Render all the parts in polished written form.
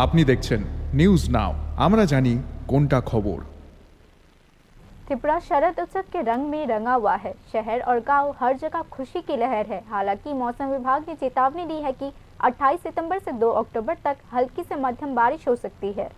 আপনি দেখছেন news now, আমরা জানি কোনটা খবর। त्रिपुरा शरद उत्सव के रंग में रंगा हुआ है। शहर और गांव हर जगह खुशी की लहर है। हालांकि मौसम विभाग ने चेतावनी दी है कि 28 सितंबर से 2 अक्टूबर तक हल्की से मध्यम बारिश हो सकती है।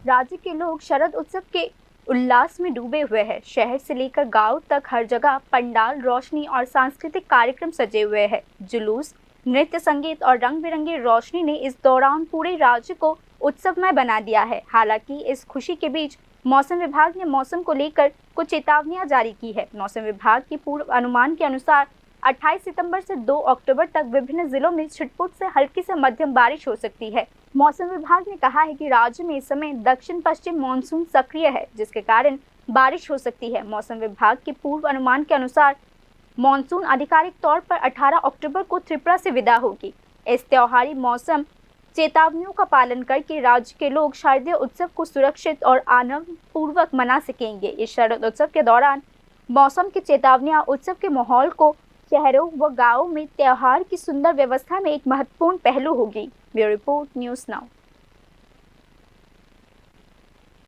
राज्य के लोग शरद उत्सव के उल्लास में डूबे हुए हैं। शहर से लेकर गांव तक हर जगह पंडाल, रोशनी और सांस्कृतिक कार्यक्रम सजे हुए हैं। जुलूस, नृत्य, संगीत और रंग बिरंगी रोशनी ने इस दौरान पूरे राज्य को उत्सवमय बना दिया है। हालांकि इस खुशी के बीच मौसम विभाग ने मौसम को लेकर कुछ चेतावनियां जारी की है। मौसम विभाग के पूर्व अनुमान के अनुसार 28 सितंबर से 2 अक्टूबर तक विभिन्न जिलों में छिटपुट से हल्की से मध्यम बारिश हो सकती है। मौसम विभाग ने कहा है कि राज्य में इस समय दक्षिण पश्चिम मानसून सक्रिय है, जिसके कारण बारिश हो सकती है। मौसम विभाग के पूर्व अनुमान के अनुसार मानसून आधिकारिक तौर पर 18 अक्टूबर को त्रिपुरा से विदा होगी। इस त्योहारी मौसम चेतावनियों का पालन करके राज्य के लोग शारदीय उत्सव को सुरक्षित और आनंद पूर्वक मना सकेंगे। इस शरद उत्सव के दौरान मौसम की चेतावनियां उत्सव के माहौल को शहरों व गांवों में त्योहार की सुंदर व्यवस्था में एक महत्वपूर्ण पहलू होगी। Bureau report, news now.